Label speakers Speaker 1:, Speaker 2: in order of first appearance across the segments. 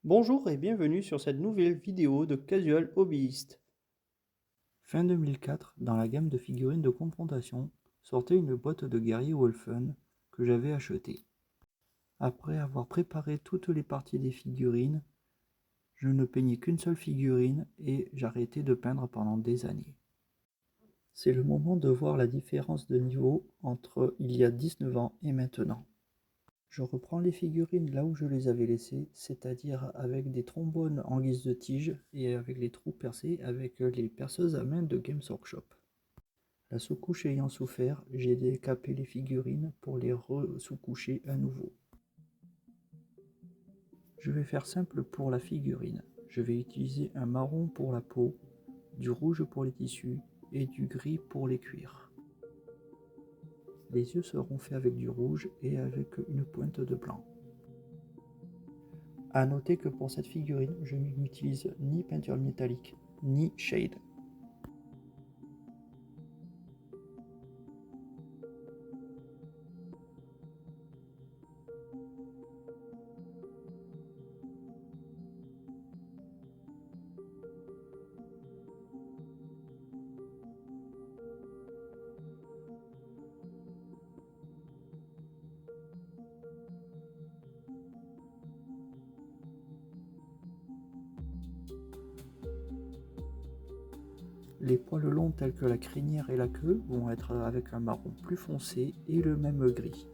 Speaker 1: Bonjour et bienvenue sur cette nouvelle vidéo de Casual Hobbyist. Fin 2004, dans la gamme de figurines de confrontation, sortait une boîte de guerrier Wolfen que j'avais achetée. Après avoir préparé toutes les parties des figurines, je ne peignais qu'une seule figurine et j'arrêtais de peindre pendant des années. C'est le moment de voir la différence de niveau entre il y a 19 ans et maintenant. Je reprends les figurines là où je les avais laissées, c'est-à-dire avec des trombones en guise de tige et avec les trous percés avec les perceuses à main de Games Workshop. La sous-couche ayant souffert, j'ai décapé les figurines pour les re-sous-coucher à nouveau. Je vais faire simple pour la figurine. Je vais utiliser un marron pour la peau, du rouge pour les tissus et du gris pour les cuirs. Les yeux seront faits avec du rouge et avec une pointe de blanc. A noter que pour cette figurine, je n'utilise ni peinture métallique, ni shade. Les poils longs tels que la crinière et la queue vont être avec un marron plus foncé et le même gris.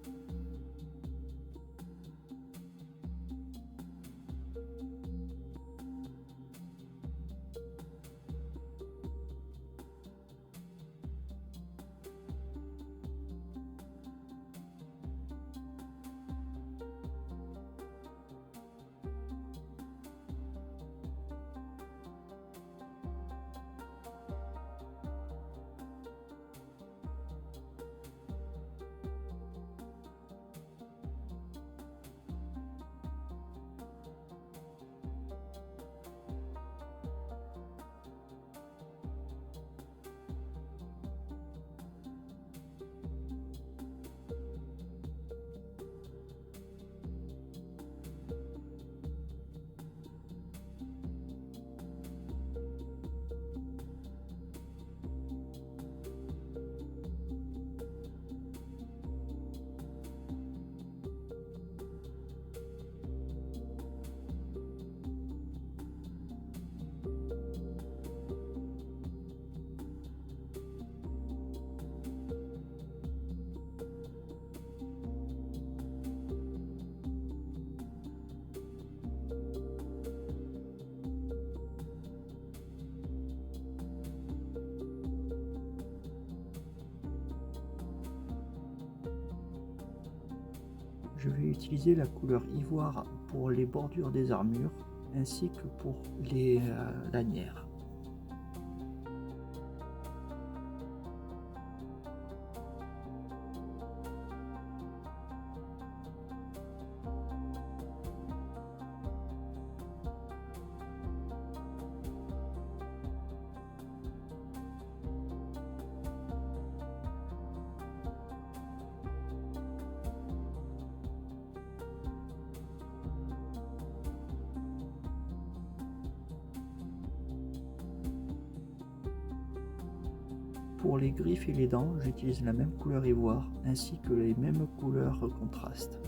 Speaker 1: Je vais utiliser la couleur ivoire pour les bordures des armures ainsi que pour les lanières. Pour les griffes et les dents, j'utilise la même couleur ivoire ainsi que les mêmes couleurs contrastes.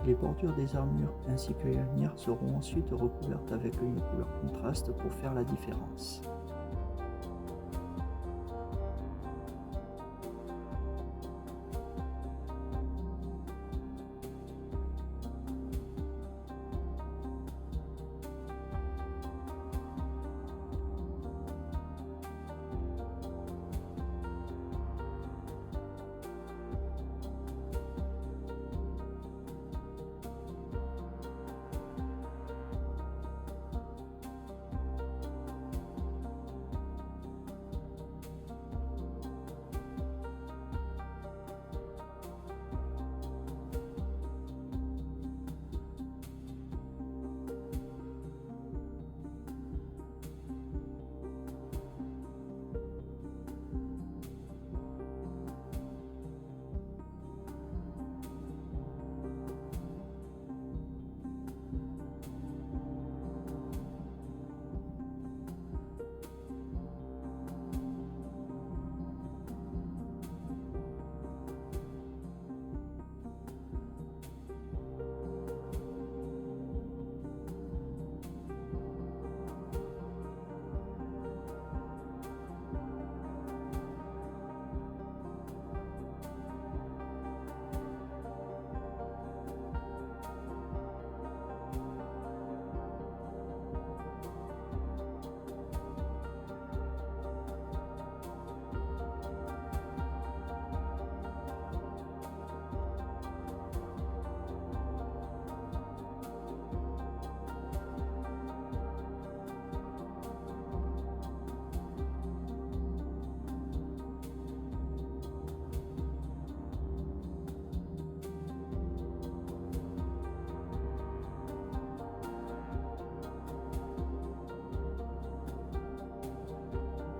Speaker 1: Les bordures des armures ainsi que les lanières seront ensuite recouvertes avec une couleur contraste pour faire la différence.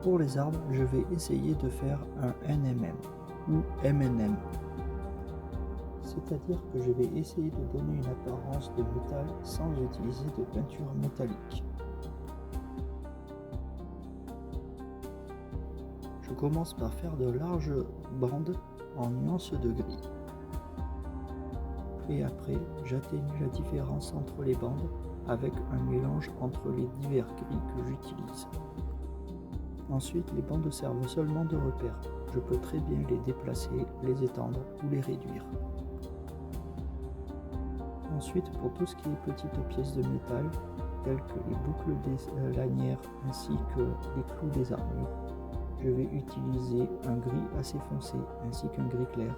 Speaker 1: Pour les arbres, je vais essayer de faire un NMM ou MNM. C'est-à-dire que je vais essayer de donner une apparence de métal sans utiliser de peinture métallique. Je commence par faire de larges bandes en nuances de gris. Et après, j'atténue la différence entre les bandes avec un mélange entre les divers gris que j'utilise. Ensuite, les bandes servent seulement de repère. Je peux très bien les déplacer, les étendre ou les réduire. Ensuite, pour tout ce qui est petites pièces de métal, telles que les boucles des lanières ainsi que les clous des armures, je vais utiliser un gris assez foncé ainsi qu'un gris clair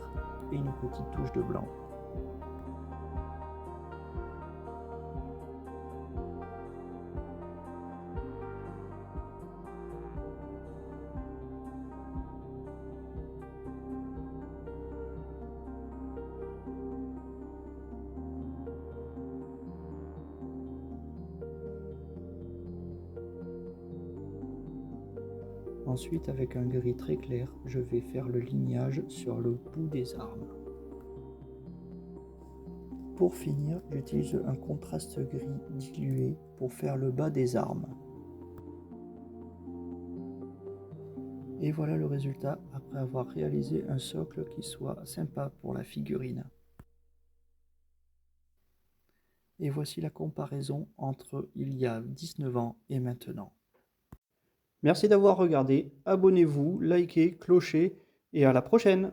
Speaker 1: et une petite touche de blanc. Ensuite, avec un gris très clair, je vais faire le lignage sur le bout des armes. Pour finir, j'utilise un contraste gris dilué pour faire le bas des armes. Et voilà le résultat après avoir réalisé un socle qui soit sympa pour la figurine. Et voici la comparaison entre il y a 19 ans et maintenant. Merci d'avoir regardé, abonnez-vous, likez, clochez et à la prochaine!